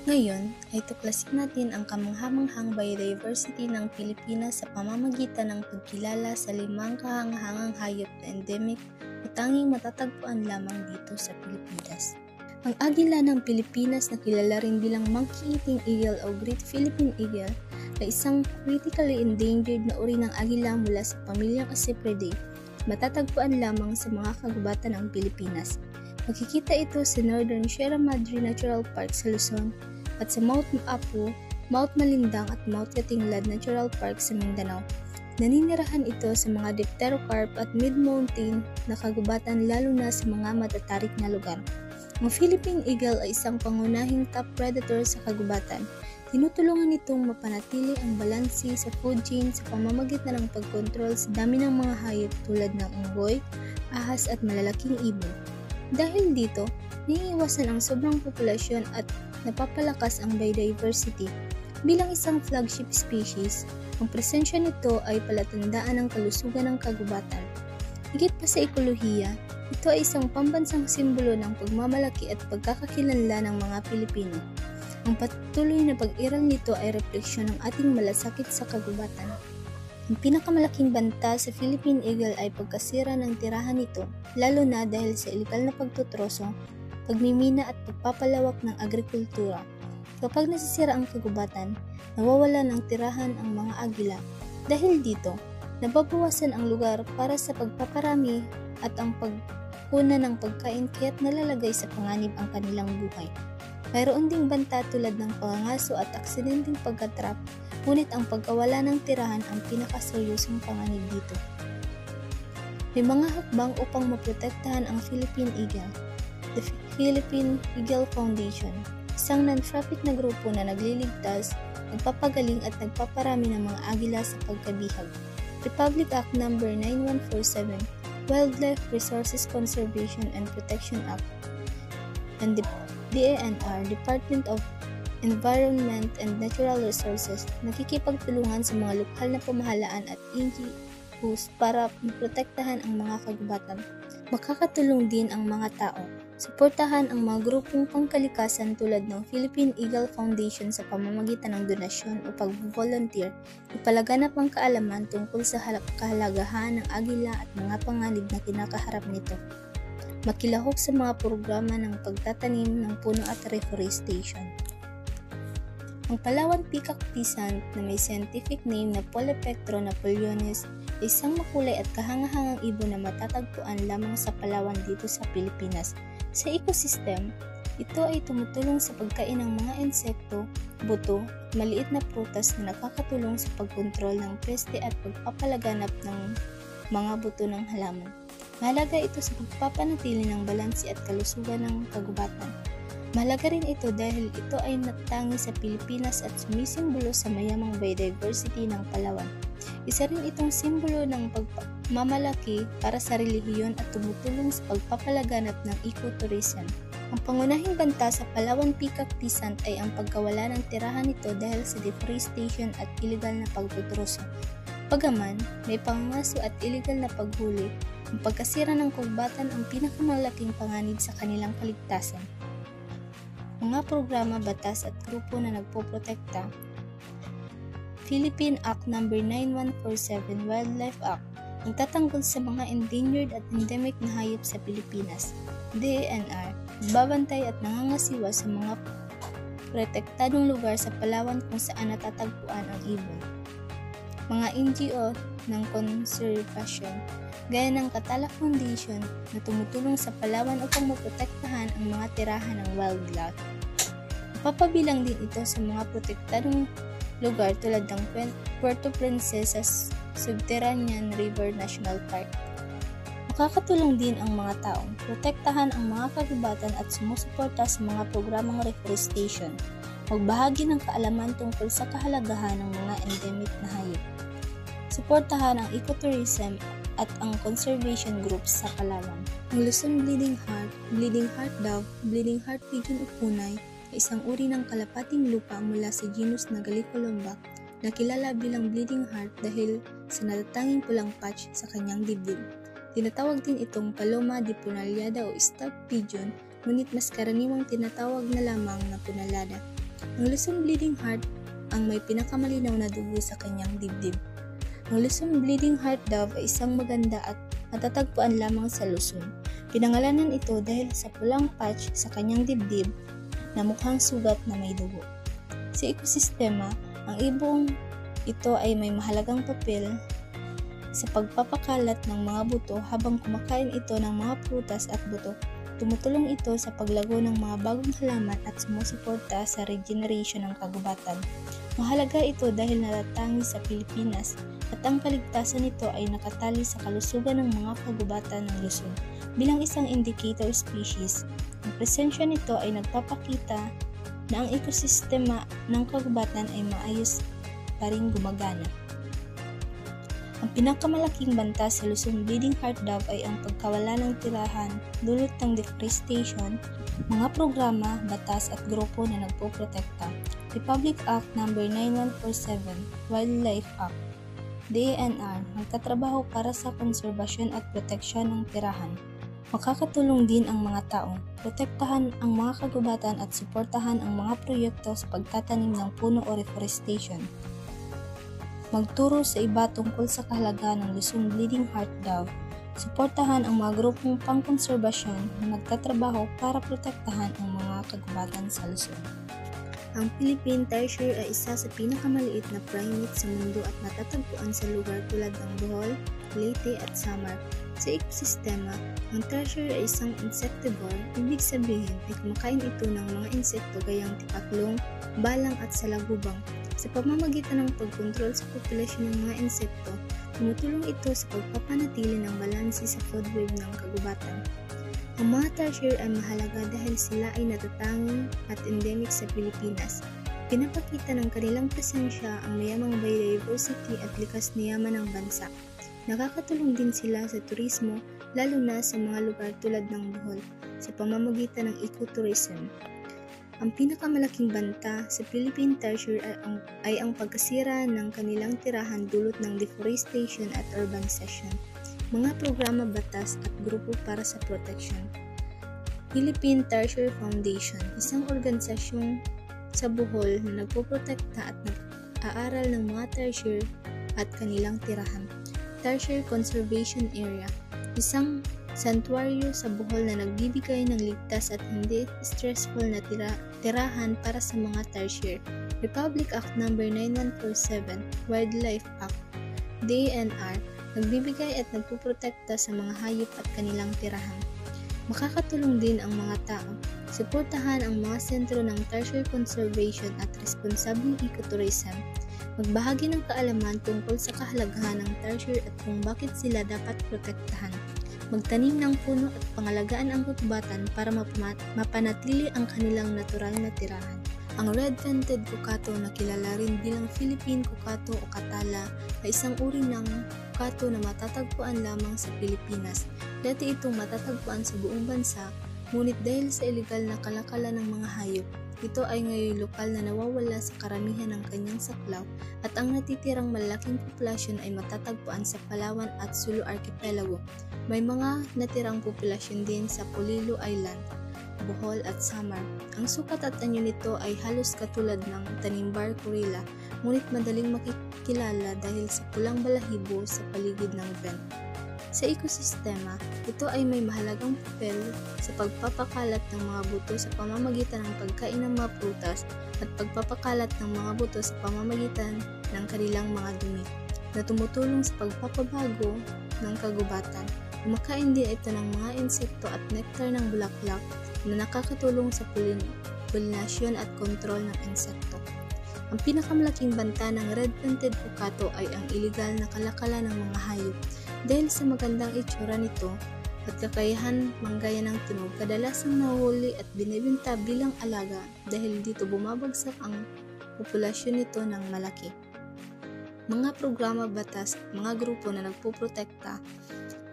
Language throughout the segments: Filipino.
Ngayon ay tuklasin natin ang kamangha-manghang biodiversity ng Pilipinas sa pamamagitan ng pagkilala sa 5 kahanghangang hayop na endemic o tanging matatagpuan lamang dito sa Pilipinas. Ang agila ng Pilipinas na kilala rin bilang monkey-eating eagle o Great Philippine Eagle ay isang critically endangered na uri ng agila mula sa pamilyang Acipridae. Matatagpuan lamang sa mga kagubatan ng Pilipinas. Makikita ito sa Northern Sierra Madre Natural Park sa Luzon at sa Mount Apu, Mount Malindang at Mount Katinglad Natural Park sa Mindanao. Naninirahan ito sa mga dipterocarp at mid-mountain na kagubatan lalo na sa mga matatarik na lugar. Ang Philippine Eagle ay isang pangunahing top predator sa kagubatan. Tinutulungan nitong mapanatili ang balanse sa food chain sa pamamagitan ng pagkontrol sa dami ng mga hayop tulad ng unggoy, ahas at malalaking ibon. Dahil dito, naiiwasan ang sobrang populasyon at napapalakas ang biodiversity. Bilang isang flagship species, ang presensya nito ay palatandaan ng kalusugan ng kagubatan. Higit pa sa ekolohiya, ito ay isang pambansang simbolo ng pagmamalaki at pagkakakilanlan ng mga Pilipino. Ang patuloy na pag-iral nito ay refleksyon ng ating malasakit sa kagubatan. Ang pinakamalaking banta sa Philippine Eagle ay pagkasira ng tirahan nito, lalo na dahil sa ilegal na pagtutroso, pagmimina at pagpapalawak ng agrikultura. Kapag nasisira ang kagubatan, nawawala ng tirahan ang mga agila. Dahil dito, nababawasan ang lugar para sa pagpaparami at ang pagkuna ng pagkain kaya't nalalagay sa panganib ang kanilang buhay. Mayroon ding banta tulad ng pangangaso at aksidenteng pagkatrap, ngunit ang pagkawala ng tirahan ang pinakaseryosong panganib dito. May mga hakbang upang maprotektahan ang Philippine Eagle. The Philippine Eagle Foundation, isang non-profit na grupo na nagliligtas, nagpapagaling at nagpaparami ng mga agila sa pagkabihag. Republic Act No. 9147, Wildlife Resources Conservation and Protection Act, and the DANR, Department of Environment and Natural Resources, nakikipagtulungan sa mga lokal na pamahalaan at NGOs para maprotektahan ang mga kagubatan. Makakatulong din ang mga tao. Suportahan ang mga grupong pangkalikasan tulad ng Philippine Eagle Foundation sa pamamagitan ng donasyon o pag-volunteer. Ipalaganap ang kaalaman tungkol sa kahalagahan ng agila at mga panganib na kinakaharap nito. Makilahok sa mga programa ng pagtatanim ng puno at reforestation. Ang Palawan Peacock Pheasant na may scientific name na Polypectron napoleonis ay isang makulay at kahangahangang ibon na matatagpuan lamang sa Palawan dito sa Pilipinas. Sa ecosystem, ito ay tumutulong sa pagkain ng mga insekto, buto, maliit na prutas na nakakatulong sa pagkontrol ng peste at pagpapalaganap ng mga buto ng halaman. Mahalaga ito sa pagpapanatili ng balanse at kalusugan ng kagubatan. Mahalaga rin ito dahil ito ay natangi sa Pilipinas at sumisimbolo sa mayamang biodiversity ng Palawan. Isa rin itong simbolo ng pagmamalaki para sa relihiyon at tumutulong sa pagpapalaganap ng ecotourism. Ang pangunahing banta sa Palawan Peacock Pheasant ay ang pagkawala ng tirahan nito dahil sa deforestation at iligal na pagtutroso. Bagaman, may pangangaso at iligal na paghuli, ang pagkasira ng kagubatan ang pinakamalaking panganib sa kanilang kaligtasan. Mga programa, batas at grupo na nagpoprotekta. Philippine Act No. 9147 Wildlife Act, ang tatanggol sa mga endangered at endemic na hayop sa Pilipinas. DANR, nagbabantay at nangangasiwa sa mga protektadong lugar sa Palawan kung saan natatagpuan ang ibon. Mga NGO ng konserbasyon, gaya ng Katala Foundation na tumutulong sa Palawan upang maprotektahan ang mga tirahan ng wildlife. Napapabilang din ito sa mga protektadong lugar tulad ng Puerto Princesa Subterranean River National Park. Makakatulong din ang mga taong protektahan ang mga kagubatan at sumusuporta sa mga programang reforestation, magbahagi ng kaalaman tungkol sa kahalagahan ng mga endemic na hayop, suportahan ang ecotourism at ang conservation groups sa Palawan. Ang Luzon Bleeding Heart Dove, Bleeding Heart Pigeon o Punay ay isang uri ng kalapating lupa mula sa genus Nagalicolomba na kilala bilang bleeding heart dahil sa natatanging pulang patch sa kanyang dibdib. Tinatawag din itong Paloma de Punalada o Stuffed Pigeon, ngunit mas karaniwang tinatawag na lamang na punalada. Ang Luzon Bleeding Heart ang may pinakamalinaw na dugo sa kanyang dibdib. Ang Luzon Bleeding Heart Dove ay isang maganda at matatagpuan lamang sa Luzon. Pinangalanan ito dahil sa pulang patch sa kanyang dibdib na mukhang sugat na may dugo. Sa ekosistema, ang ibong ito ay may mahalagang papel sa pagpapakalat ng mga buto habang kumakain ito ng mga prutas at buto. Tumutulong ito sa paglago ng mga bagong halaman at sumusuporta sa regeneration ng kagubatan. Mahalaga ito dahil natatangi sa Pilipinas at ang kaligtasan nito ay nakatali sa kalusugan ng mga kagubatan ng Luzon. Bilang isang indicator species, ang presensya nito ay nagpapakita na ang ekosistema ng kagubatan ay maayos pa rin gumagana. Ang pinakamalaking banta sa Luzon Bleeding Heart Dove ay ang pagkawala ng tirahan dulot ng deforestation, mga programa, batas at grupo na nagpoprotekta. Republic Act No. 9147, Wildlife Act, DNR, magtatrabaho para sa konserbasyon at proteksyon ng tirahan. Makakatulong din ang mga tao, protektahan ang mga kagubatan at suportahan ang mga proyekto sa pagtatanim ng puno o reforestation. Magturo sa iba tungkol sa kahalagahan ng Luzon Bleeding Heart Dove. Suportahan ang mga grupong pangkonserbasyon na nagtatrabaho para protektahan ang mga kagubatan sa Luzon. Ang Philippine tarsier ay isa sa pinakamaliit na primate sa mundo at matatagpuan sa lugar tulad ng Bohol, Leyte at Samar. Sa ekosistema, ang tarsier ay isang insectivore, ibig sabihin ay kumakain ito ng mga insekto gayang tipaklong, balang at salagubang. Sa pamamagitan ng pagkontrol sa populasyon ng mga insekto, tumutulong ito sa pagpapanatili ng balanse sa food web ng kagubatan. Ang mga tarsier ay mahalaga dahil sila ay natatangi at endemic sa Pilipinas. Pinapakita ng kanilang presensya ang mayamang biodiversity at likas na yaman ng bansa. Nakakatulong din sila sa turismo, lalo na sa mga lugar tulad ng Bohol, sa pamamagitan ng ecotourism. Ang pinakamalaking banta sa Philippine tarsier ay ang pagkasira ng kanilang tirahan dulot ng deforestation at urbanization, mga programa, batas at grupo para sa protection. Philippine Tarsier Foundation, isang organisasyon sa Bohol na nagpoprotekta at nag-aaral ng mga tarsier at kanilang tirahan. Tarsier Conservation Area, isang santuaryo sa Bohol na nagbibigay ng ligtas at hindi stressful na tirahan para sa mga tarsier. Republic Act No. 9147, Wildlife Act, DNR, nagbibigay at nagpuprotekta sa mga hayop at kanilang tirahan. Makakatulong din ang mga tao. Suportahan ang mga sentro ng tarsier conservation at responsible ecotourism. Magbahagi ng kaalaman tungkol sa kahalagahan ng tarsier at kung bakit sila dapat protektahan. Magtanim ng puno at pangalagaan ang kagubatan para mapanatili ang kanilang natural na tirahan. Ang red-vented kukato na kilala rin bilang Philippine kukato o katala ay isang uri ng kukato na matatagpuan lamang sa Pilipinas. Dati itong matatagpuan sa buong bansa, ngunit dahil sa ilegal na kalakalan ng mga hayop, ito ay ngayon lokal na nawawala sa karamihan ng kanyang saklaw at ang natitirang malaking populasyon ay matatagpuan sa Palawan at Sulu Archipelago. May mga natirang populasyon din sa Polillo Island, Bohol at Samar. Ang sukat at anyo nito ay halos katulad ng tanimbar gorilla, ngunit madaling makikilala dahil sa pulang balahibo sa paligid ng vent. Sa ekosistema, ito ay may mahalagang papel sa pagpapakalat ng mga buto sa pamamagitan ng pagkain ng mga prutas at pagpapakalat ng mga buto sa pamamagitan ng kanilang mga dumi na tumutulong sa pagpapabago ng kagubatan. Kumakain din ito ng mga insekto at nektar ng bulaklak na nakakatulong sa polinasyon at kontrol ng insekto. Ang pinakamalaking banta ng red-vented kukato ay ang iligal na kalakalan ng mga hayop. Dahil sa magandang itsura nito at kakayahan manggaya ng tunog, kadalasang nahuli at binibenta bilang alaga dahil dito bumabagsak ang populasyon nito ng malaki. Mga programa, batas at mga grupo na nagpoprotekta.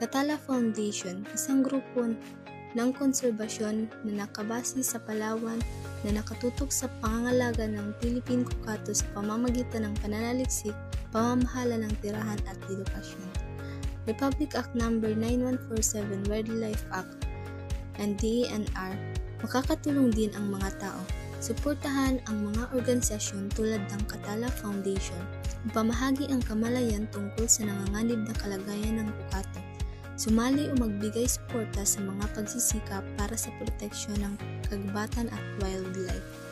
Katala Foundation, isang grupo ng konserbasyon na nakabase sa Palawan na nakatutok sa pangangalaga ng Philippine kukato sa pamamagitan ng pananaliksik, pamamahala ng tirahan at edukasyon. Republic Act No. 9147, Wildlife Act, and DNR, makakatulong din ang mga tao. Suportahan ang mga organisasyon tulad ng Katala Foundation upang pamahagi ang kamalayan tungkol sa nanganganib na kalagayan ng pukato. Sumali o magbigay suporta sa mga pagsisikap para sa proteksyon ng kagubatan at wildlife.